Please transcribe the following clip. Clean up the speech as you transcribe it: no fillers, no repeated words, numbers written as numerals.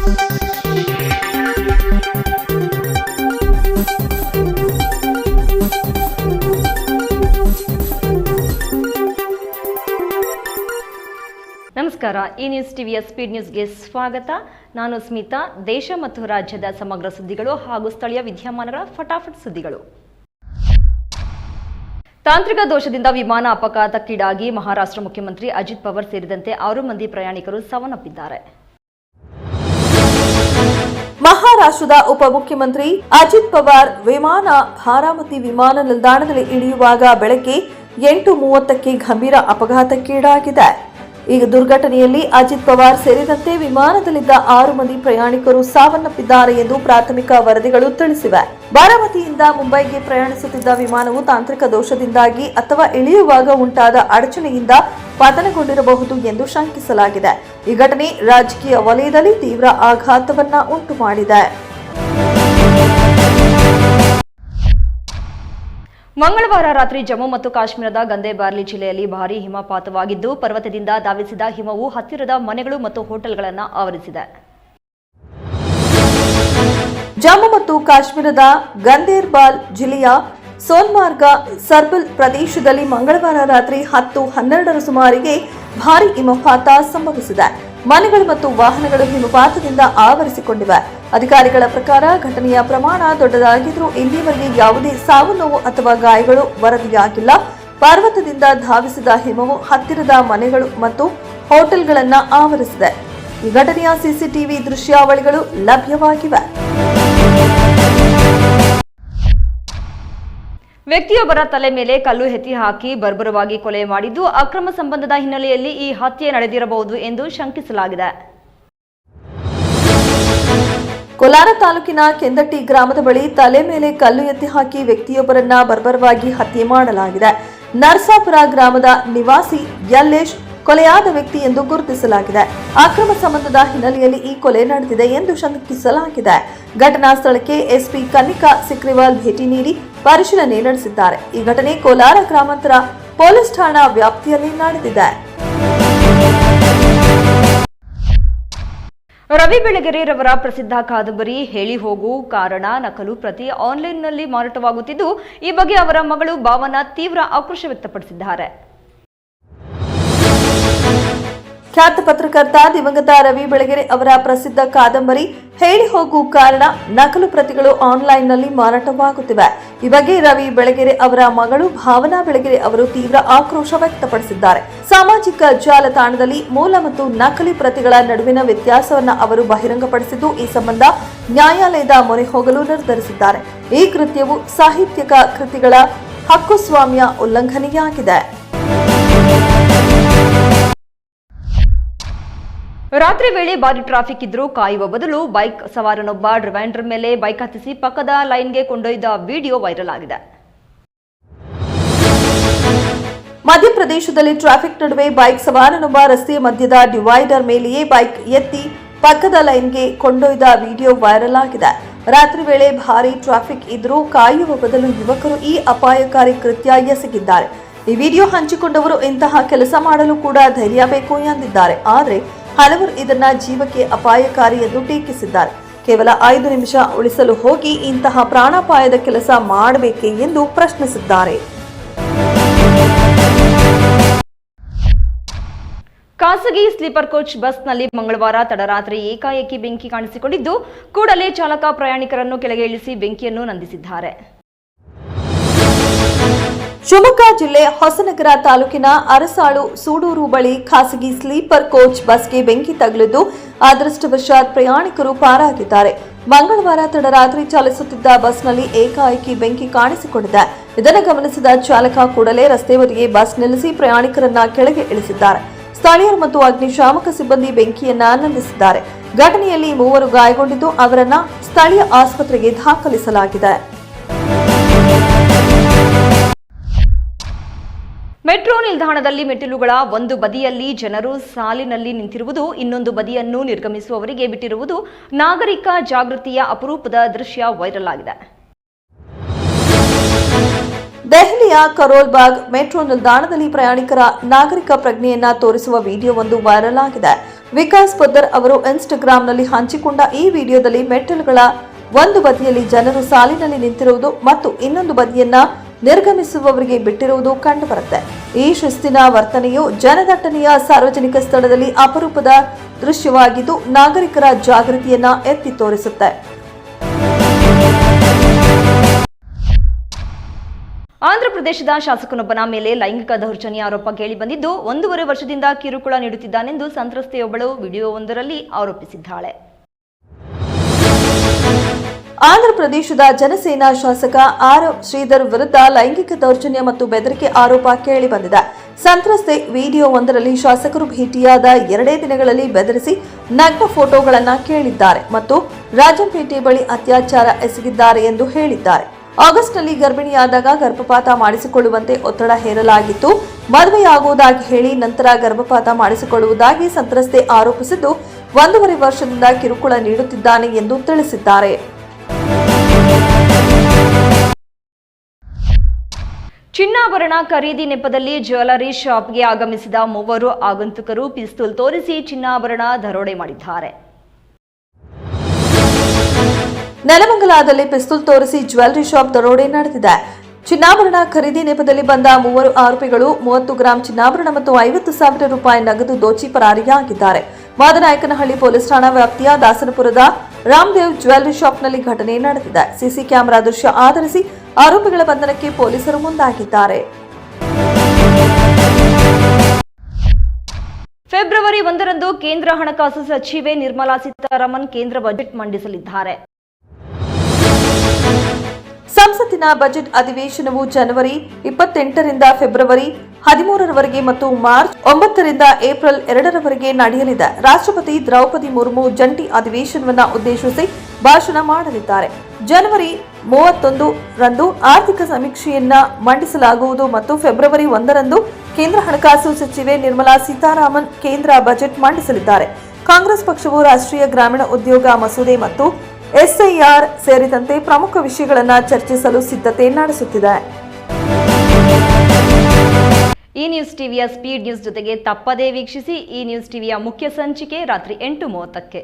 ನಮಸ್ಕಾರ. ಈ ನ್ಯೂಸ್ ಟಿವಿಯ ಸ್ಪೀಡ್ ನ್ಯೂಸ್ಗೆ ಸ್ವಾಗತ. ನಾನು ಸ್ಮಿತಾ. ದೇಶ ಮತ್ತು ರಾಜ್ಯದ ಸಮಗ್ರ ಸುದ್ದಿಗಳು ಹಾಗೂ ಸ್ಥಳೀಯ ವಿದ್ಯಮಾನಗಳ ಫಟಾಫಟ್ ಸುದ್ದಿಗಳು. ತಾಂತ್ರಿಕ ದೋಷದಿಂದ ವಿಮಾನ ಅಪಘಾತಕ್ಕೀಡಾಗಿ ಮಹಾರಾಷ್ಟ್ರ ಮುಖ್ಯಮಂತ್ರಿ ಅಜಿತ್ ಪವಾರ್ ಸೇರಿದಂತೆ 6 ಮಂದಿ ಪ್ರಯಾಣಿಕರು ಸಾವನ್ನಪ್ಪಿದ್ದಾರೆ. ಮಹಾರಾಷ್ಟ್ರದ ಉಪಮುಖ್ಯಮಂತ್ರಿ ಅಜಿತ್ ಪವಾರ್ ವಿಮಾನ ಬಾರಾಮತಿ ವಿಮಾನ ನಿಲ್ದಾಣದಲ್ಲಿ ಇಳಿಯುವಾಗ ಬೆಳಗ್ಗೆ 8:30ಕ್ಕೆ ಗಂಭೀರ ಅಪಘಾತಕ್ಕೀಡಾಗಿದೆ. ಈ ದುರ್ಘಟನೆಯಲ್ಲಿ ಅಜಿತ್ ಪವಾರ್ ಸೇರಿದಂತೆ ವಿಮಾನದಲ್ಲಿದ್ದ 6 ಮಂದಿ ಪ್ರಯಾಣಿಕರು ಸಾವನ್ನಪ್ಪಿದ್ದಾರೆ ಎಂದು ಪ್ರಾಥಮಿಕ ವರದಿಗಳು ತಿಳಿಸಿವೆ. ಬಾರಾಮತಿಯಿಂದ ಮುಂಬೈಗೆ ಪ್ರಯಾಣಿಸುತ್ತಿದ್ದ ವಿಮಾನವು ತಾಂತ್ರಿಕ ದೋಷದಿಂದಾಗಿ ಅಥವಾ ಇಳಿಯುವಾಗ ಉಂಟಾದ ಅಡಚಣೆಯಿಂದ ಪತನಗೊಂಡಿರಬಹುದು ಎಂದು ಶಂಕಿಸಲಾಗಿದೆ. ಈ ಘಟನೆ ರಾಜಕೀಯ ವಲಯದಲ್ಲಿ ತೀವ್ರ ಆಘಾತವನ್ನ ಉಂಟು ಮಾಡಿದೆ. ಮಂಗಳವಾರ ರಾತ್ರಿ ಜಮ್ಮು ಮತ್ತು ಕಾಶ್ಮೀರದ ಗಂದೇಬಾರ್ಲಿ ಜಿಲ್ಲೆಯಲ್ಲಿ ಭಾರೀ ಹಿಮಪಾತವಾಗಿದ್ದು, ಪರ್ವತದಿಂದ ಧಾವಿಸಿದ ಹಿಮವು ಹತ್ತಿರದ ಮನೆಗಳು ಮತ್ತು ಹೋಟೆಲ್ಗಳನ್ನು ಆವರಿಸಿದೆ. ಜಮ್ಮು ಮತ್ತು ಕಾಶ್ಮೀರದ ಗಂದೇರ್ಬಾಲ್ ಜಿಲ್ಲೆಯ ಸೋನ್ಮಾರ್ಗ ಸರ್ಬಲ್ ಪ್ರದೇಶದಲ್ಲಿ ಮಂಗಳವಾರ ರಾತ್ರಿ 10-12ರ ಸುಮಾರಿಗೆ ಭಾರೀ ಹಿಮಪಾತ ಸಂಭವಿಸಿದೆ. ಮನೆಗಳು ಮತ್ತು ವಾಹನಗಳು ಹಿಮಪಾತದಿಂದ ಆವರಿಸಿಕೊಂಡಿವೆ. ಅಧಿಕಾರಿಗಳ ಪ್ರಕಾರ ಘಟನೆಯ ಪ್ರಮಾಣ ದೊಡ್ಡದಾಗಿದ್ದರೂ ಇಲ್ಲಿಯವರೆಗೆ ಯಾವುದೇ ಸಾವು ನೋವು ಅಥವಾ ಗಾಯಗಳು ವರದಿಯಾಗಿಲ್ಲ. ಪರ್ವತದಿಂದ ಧಾವಿಸಿದ ಹಿಮವು ಹತ್ತಿರದ ಮನೆಗಳು ಮತ್ತು ಹೋಟೆಲ್ಗಳನ್ನು ಆವರಿಸಿದೆ. ಈ ಘಟನೆಯ ಸಿಸಿಟಿವಿ ದೃಶ್ಯಾವಳಿಗಳು ಲಭ್ಯವಾಗಿವೆ. ವ್ಯಕ್ತಿಯೊಬ್ಬರ ತಲೆ ಮೇಲೆ ಕಲ್ಲು ಎತ್ತಿ ಹಾಕಿ ಬರ್ಬರವಾಗಿ ಕೊಲೆ ಮಾಡಿದ್ದು, ಅಕ್ರಮ ಸಂಬಂಧದ ಹಿನ್ನೆಲೆಯಲ್ಲಿ ಈ ಹತ್ಯೆ ನಡೆದಿರಬಹುದು ಎಂದು ಶಂಕಿಸಲಾಗಿದೆ. ಕೋಲಾರ ತಾಲೂಕಿನ ಕೆಂದಟ್ಟಿ ಗ್ರಾಮದ ಬಳಿ ತಲೆ ಮೇಲೆ ಕಲ್ಲು ಎತ್ತಿ ಹಾಕಿ ವ್ಯಕ್ತಿಯೊಬ್ಬರನ್ನ ಬರ್ಬರವಾಗಿ ಹತ್ಯೆ ಮಾಡಲಾಗಿದೆ. ನರಸಾಪುರ ಗ್ರಾಮದ ನಿವಾಸಿ ಯಲ್ಲೇಶ್ ಕೊಲೆಯಾದ ವ್ಯಕ್ತಿ ಎಂದು ಗುರುತಿಸಲಾಗಿದೆ. ಅಕ್ರಮ ಸಂಬಂಧದ ಹಿನ್ನೆಲೆಯಲ್ಲಿ ಈ ಕೊಲೆ ನಡೆದಿದೆ ಎಂದು ಶಂಕಿಸಲಾಗಿದೆ. ಘಟನಾ ಸ್ಥಳಕ್ಕೆ ಎಸ್ಪಿ ಕನ್ನಿಕಾ ಸಿಕ್ರಿವಾಲ್ ಭೇಟಿ ನೀಡಿ ಪರಿಶೀಲನೆ ನಡೆಸಿದ್ದಾರೆ. ಈ ಘಟನೆ ಕೋಲಾರ ಗ್ರಾಮಾಂತರ ಪೊಲೀಸ್ ಠಾಣಾ ವ್ಯಾಪ್ತಿಯಲ್ಲಿ ನಡೆದಿದೆ. ರವಿ ಬೆಳಗೆರೆರವರ ಪ್ರಸಿದ್ಧ ಕಾದಂಬರಿ ಹೇಳಿ ಹೋಗು ಕಾರಣ ನಕಲು ಪ್ರತಿ ಆನ್ಲೈನ್ನಲ್ಲಿ ಮಾರಾಟವಾಗುತ್ತಿದ್ದು, ಈ ಬಗ್ಗೆ ಅವರ ಮಗಳು ಭಾವನಾ ತೀವ್ರ ಆಕ್ರೋಶ ವ್ಯಕ್ತಪಡಿಸಿದ್ದಾರೆ. ಖ್ಯಾತ ಪತ್ರಕರ್ತ ದಿವಂಗತ ರವಿ ಬೆಳಗೆರೆ ಅವರ ಪ್ರಸಿದ್ಧ ಕಾದಂಬರಿ ಹೇಳಿ ಹೋಗು ಕಾರಣ ನಕಲು ಪ್ರತಿಗಳು ಆನ್ಲೈನ್ನಲ್ಲಿ ಮಾರಾಟವಾಗುತ್ತಿವೆ. ಈ ಬಗ್ಗೆ ರವಿ ಬೆಳಗೆರೆ ಅವರ ಮಗಳು ಭಾವನಾ ಬೆಳಗೆರೆ ಅವರು ತೀವ್ರ ಆಕ್ರೋಶ ವ್ಯಕ್ತಪಡಿಸಿದ್ದಾರೆ. ಸಾಮಾಜಿಕ ಜಾಲತಾಣದಲ್ಲಿ ಮೂಲ ಮತ್ತು ನಕಲಿ ಪ್ರತಿಗಳ ನಡುವಿನ ವ್ಯತ್ಯಾಸವನ್ನು ಅವರು ಬಹಿರಂಗಪಡಿಸಿದ್ದು, ಈ ಸಂಬಂಧ ನ್ಯಾಯಾಲಯದ ಮೊರೆ ಹೋಗಲು ನಿರ್ಧರಿಸಿದ್ದಾರೆ. ಈ ಕೃತ್ಯವು ಸಾಹಿತ್ಯಿಕ ಕೃತಿಗಳ ಹಕ್ಕುಸ್ವಾಮ್ಯ ಉಲ್ಲಂಘನೆಯಾಗಿದೆ. ರಾತ್ರಿ ವೇಳೆ ಭಾರಿ ಟ್ರಾಫಿಕ್ ಇದ್ರೂ ಕಾಯುವ ಬದಲು ಬೈಕ್ ಸವಾರನೊಬ್ಬ ಡಿವೈಡರ್ ಮೇಲೆ ಬೈಕ್ ಹತ್ತಿಸಿ ಪಕ್ಕದ ಲೈನ್ಗೆ ಕೊಂಡೊಯ್ದ ವಿಡಿಯೋ ವೈರಲ್ ಆಗಿದೆ. ಮಧ್ಯಪ್ರದೇಶದಲ್ಲಿ ಟ್ರಾಫಿಕ್ ನಡುವೆ ಬೈಕ್ ಸವಾರನೊಬ್ಬ ರಸ್ತೆಯ ಮಧ್ಯದ ಡಿವೈಡರ್ ಮೇಲೆಯೇ ಬೈಕ್ ಎತ್ತಿ ಪಕ್ಕದ ಲೈನ್ಗೆ ಕೊಂಡೊಯ್ದ ವಿಡಿಯೋ ವೈರಲ್ ಆಗಿದೆ. ರಾತ್ರಿ ವೇಳೆ ಭಾರಿ ಟ್ರಾಫಿಕ್ ಇದ್ರೂ ಕಾಯುವ ಬದಲು ಯುವಕರು ಈ ಅಪಾಯಕಾರಿ ಕೃತ್ಯ ಎಸಗಿದ್ದಾರೆ. ಈ ವಿಡಿಯೋ ಹಂಚಿಕೊಂಡವರು ಇಂತಹ ಕೆಲಸ ಮಾಡಲು ಕೂಡ ಧೈರ್ಯ ಬೇಕು ಎಂದಿದ್ದಾರೆ. ಆದರೆ ಹಲವರು ಇದನ್ನ ಜೀವಕ್ಕೆ ಅಪಾಯಕಾರಿ ಎಂದು ಟೀಕಿಸಿದ್ದಾರೆ. ಕೇವಲ 5 ನಿಮಿಷ ಉಳಿಸಲು ಹೋಗಿ ಇಂತಹ ಪ್ರಾಣಾಪಾಯದ ಕೆಲಸ ಮಾಡಬೇಕೆ ಎಂದು ಪ್ರಶ್ನಿಸಿದ್ದಾರೆ. ಖಾಸಗಿ ಸ್ಲೀಪರ್ ಕೋಚ್ ಬಸ್ನಲ್ಲಿ ಮಂಗಳವಾರ ತಡರಾತ್ರಿ ಏಕಾಏಕಿ ಬೆಂಕಿ ಕಾಣಿಸಿಕೊಂಡಿದ್ದು, ಕೂಡಲೇ ಚಾಲಕ ಪ್ರಯಾಣಿಕರನ್ನು ಕೆಳಗೆ ಇಳಿಸಿ ಬೆಂಕಿಯನ್ನು ನಂದಿಸಿದ್ದಾರೆ. ಶಿವಮೊಗ್ಗ ಜಿಲ್ಲೆ ಹೊಸನಗರ ತಾಲೂಕಿನ ಅರಸಾಳು ಸೂಡೂರು ಬಳಿ ಖಾಸಗಿ ಸ್ಲೀಪರ್ ಕೋಚ್ ಬಸ್ಗೆ ಬೆಂಕಿ ತಗುಲಿದ್ದು, ಅದೃಷ್ಟವಶಾತ್ ಪ್ರಯಾಣಿಕರು ಪಾರಾಗಿದ್ದಾರೆ. ಮಂಗಳವಾರ ತಡರಾತ್ರಿ ಚಲಿಸುತ್ತಿದ್ದ ಬಸ್ನಲ್ಲಿ ಏಕಾಏಕಿ ಬೆಂಕಿ ಕಾಣಿಸಿಕೊಂಡಿದೆ. ಇದನ್ನು ಗಮನಿಸಿದ ಚಾಲಕ ಕೂಡಲೇ ರಸ್ತೆ ಬದಿಗೆ ಬಸ್ ನಿಲ್ಲಿಸಿ ಪ್ರಯಾಣಿಕರನ್ನ ಕೆಳಗೆ ಇಳಿಸಿದ್ದಾರೆ. ಸ್ಥಳೀಯರು ಮತ್ತು ಅಗ್ನಿಶಾಮಕ ಸಿಬ್ಬಂದಿ ಬೆಂಕಿಯನ್ನ ನಂದಿಸಿದ್ದಾರೆ. ಘಟನೆಯಲ್ಲಿ 3 ಗಾಯಗೊಂಡಿದ್ದು, ಅವರನ್ನ ಸ್ಥಳೀಯ ಆಸ್ಪತ್ರೆಗೆ ದಾಖಲಿಸಲಾಗಿದೆ. ಮೆಟ್ರೋ ನಿಲ್ದಾಣದಲ್ಲಿ ಮೆಟ್ಟಿಲುಗಳ ಒಂದು ಬದಿಯಲ್ಲಿ ಜನರು ಸಾಲಿನಲ್ಲಿ ನಿಂತಿರುವುದು, ಇನ್ನೊಂದು ಬದಿಯನ್ನು ನಿರ್ಗಮಿಸುವವರಿಗೆ ಬಿಟ್ಟಿರುವುದು ನಾಗರಿಕ ಜಾಗೃತಿಯ ಅಪರೂಪದ ದೃಶ್ಯ ವೈರಲ್ ಆಗಿದೆ. ದೆಹಲಿಯ ಕರೋಲ್ಬಾಗ್ ಮೆಟ್ರೋ ನಿಲ್ದಾಣದಲ್ಲಿ ಪ್ರಯಾಣಿಕರ ನಾಗರಿಕ ಪ್ರಜ್ಞೆಯನ್ನ ತೋರಿಸುವ ವಿಡಿಯೋವೊಂದು ವೈರಲ್ ಆಗಿದೆ. ವಿಕಾಸ್ ಪೊದ್ದರ್ ಅವರು ಇನ್ಸ್ಟಾಗ್ರಾಂನಲ್ಲಿ ಹಂಚಿಕೊಂಡ ಈ ವಿಡಿಯೋದಲ್ಲಿ ಮೆಟ್ಟಿಲುಗಳ ಒಂದು ಬದಿಯಲ್ಲಿ ಜನರು ಸಾಲಿನಲ್ಲಿ ನಿಂತಿರುವುದು ಮತ್ತು ಇನ್ನೊಂದು ಬದಿಯನ್ನ ನಿರ್ಗಮಿಸುವವರಿಗೆ ಬಿಟ್ಟಿರುವುದು ಕಂಡುಬರುತ್ತೆ. ಈ ಶಿಸ್ತಿನ ವರ್ತನೆಯು ಜನದಟ್ಟಣೆಯ ಸಾರ್ವಜನಿಕ ಸ್ಥಳದಲ್ಲಿ ಅಪರೂಪದ ದೃಶ್ಯವಾಗಿದ್ದು ನಾಗರಿಕರ ಜಾಗೃತಿಯನ್ನ ಎತ್ತಿ ತೋರಿಸುತ್ತೆ. ಆಂಧ್ರಪ್ರದೇಶದ ಶಾಸಕನೊಬ್ಬನ ಮೇಲೆ ಲೈಂಗಿಕ ದೌರ್ಜನ್ಯ ಆರೋಪ ಕೇಳಿಬಂದಿದ್ದು 1.5 ವರ್ಷದಿಂದ ಕಿರುಕುಳ ನೀಡುತ್ತಿದ್ದಾನೆಂದು ಸಂತ್ರಸ್ತೆಯೊಬ್ಬಳು ವಿಡಿಯೋವೊಂದರಲ್ಲಿ ಆರೋಪಿಸಿದ್ದಾಳೆ. ಆಂಧ್ರಪ್ರದೇಶದ ಜನಸೇನಾ ಶಾಸಕ ಆರ್ ಶ್ರೀಧರ್ ವಿರುದ್ಧ ಲೈಂಗಿಕ ದೌರ್ಜನ್ಯ ಮತ್ತು ಬೆದರಿಕೆ ಆರೋಪ ಕೇಳಿಬಂದಿದೆ. ಸಂತ್ರಸ್ತೆ ವಿಡಿಯೋವೊಂದರಲ್ಲಿ ಶಾಸಕರು ಭೇಟಿಯಾದ 2 ದಿನಗಳಲ್ಲಿ ಬೆದರಿಸಿ ನಗ್ನ ಫೋಟೋಗಳನ್ನು ಕೇಳಿದ್ದಾರೆ ಮತ್ತು ರಾಜಂಪೇಟೆ ಬಳಿ ಅತ್ಯಾಚಾರ ಎಸಗಿದ್ದಾರೆ ಎಂದು ಹೇಳಿದ್ದಾರೆ. ಆಗಸ್ಟ್ನಲ್ಲಿ ಗರ್ಭಿಣಿಯಾದಾಗ ಗರ್ಭಪಾತ ಮಾಡಿಸಿಕೊಳ್ಳುವಂತೆ ಒತ್ತಡ ಹೇರಲಾಗಿತ್ತು. ಮದುವೆಯಾಗುವುದಾಗಿ ಹೇಳಿ ನಂತರ ಗರ್ಭಪಾತ ಮಾಡಿಸಿಕೊಳ್ಳುವುದಾಗಿ ಸಂತ್ರಸ್ತೆ ಆರೋಪಿಸಿದ್ದು 1.5 ವರ್ಷದಿಂದ ಕಿರುಕುಳ ನೀಡುತ್ತಿದ್ದಾನೆ ಎಂದು ತಿಳಿಸಿದ್ದಾರೆ. ಚಿನ್ನಾಭರಣ ಖರೀದಿ ನೆಪದಲ್ಲಿ ಜ್ಯುವೆಲರಿ ಶಾಪ್ಗೆ ಆಗಮಿಸಿದ 3 ಆಗಂತುಕರು ಪಿಸ್ತೂಲ್ ತೋರಿಸಿ ಚಿನ್ನಾಭರಣ ದರೋಡೆ ಮಾಡಿದ್ದಾರೆ. ನೆಲಮಂಗಲದಲ್ಲಿ ಪಿಸ್ತೂಲ್ ತೋರಿಸಿ ಜ್ಯುವೆಲರಿ ಶಾಪ್ ದರೋಡೆ ನಡೆದಿದೆ. ಚಿನ್ನಾಭರಣ ಖರೀದಿ ನೆಪದಲ್ಲಿ ಬಂದ 3 ಆರೋಪಿಗಳು 30 ಗ್ರಾಂ ಚಿನ್ನಾಭರಣ ಮತ್ತು 50,000 ರೂಪಾಯಿ ನಗದು ದೋಚಿ ಪರಾರಿಯಾಗಿದ್ದಾರೆ. ಮಾದನಾಯಕನಹಳ್ಳಿ ಪೊಲೀಸ್ ಠಾಣಾ ವ್ಯಾಪ್ತಿಯ ದಾಸನಪುರದ ರಾಮದೇವ್ ಜ್ಯುವೆಲರಿ ಶಾಪ್ನಲ್ಲಿ ಘಟನೆ ನಡೆದಿದೆ. ಸಿಸಿ ಕ್ಯಾಮೆರಾ ದೃಶ್ಯ ಆಧರಿಸಿ ಆರೋಪಿಗಳ ಬಂಧನಕ್ಕೆ ಪೊಲೀಸರು ಮುಂದಾಗಿದ್ದಾರೆ. ಫೆಬ್ರವರಿ 1ರಂದು ಕೇಂದ್ರ ಹಣಕಾಸು ಸಚಿವೆ ನಿರ್ಮಲಾ ಸೀತಾರಾಮನ್ ಕೇಂದ್ರ ಬಜೆಟ್ ಮಂಡಿಸಲಿದ್ದಾರೆ. ಸಂಸತ್ತಿನ ಬಜೆಟ್ ಅಧಿವೇಶನವು ಜನವರಿ 28ರಿಂದ ಫೆಬ್ರವರಿ 13ರವರೆಗೆ ಮತ್ತು ಮಾರ್ಚ್ 9ರಿಂದ ಏಪ್ರಿಲ್ 2ರವರೆಗೆ ನಡೆಯಲಿದೆ. ರಾಷ್ಟ್ರಪತಿ ದ್ರೌಪದಿ ಮುರ್ಮು ಜಂಟಿ ಅಧಿವೇಶನವನ್ನು ಉದ್ದೇಶಿಸಿ ಭಾಷಣ ಮಾಡಲಿದ್ದಾರೆ. ಜನವರಿ 31ರಂದು ಆರ್ಥಿಕ ಸಮೀಕ್ಷೆಯನ್ನ ಮಂಡಿಸಲಾಗುವುದು ಮತ್ತು ಫೆಬ್ರವರಿ 1ರಂದು ಕೇಂದ್ರ ಹಣಕಾಸು ಸಚಿವೆ ನಿರ್ಮಲಾ ಸೀತಾರಾಮನ್ ಕೇಂದ್ರ ಬಜೆಟ್ ಮಂಡಿಸಲಿದ್ದಾರೆ. ಕಾಂಗ್ರೆಸ್ ಪಕ್ಷವು ರಾಷ್ಟ್ರೀಯ ಗ್ರಾಮೀಣ ಉದ್ಯೋಗ ಮಸೂದೆ ಮತ್ತು ಎಸ್ಐಆರ್ ಸೇರಿದಂತೆ ಪ್ರಮುಖ ವಿಷಯಗಳನ್ನು ಚರ್ಚಿಸಲು ಸಿದ್ಧತೆ ನಡೆಸುತ್ತಿದೆ. ಈ ನ್ಯೂಸ್ ಟಿವಿಯ ಸ್ಪೀಡ್ ನ್ಯೂಸ್ ಜೊತೆಗೆ ತಪ್ಪದೇ ವೀಕ್ಷಿಸಿ. ಈ ನ್ಯೂಸ್ ಟಿವಿಯ ಮುಖ್ಯ ಸಂಚಿಕೆ ರಾತ್ರಿ 8:30ಕ್ಕೆ.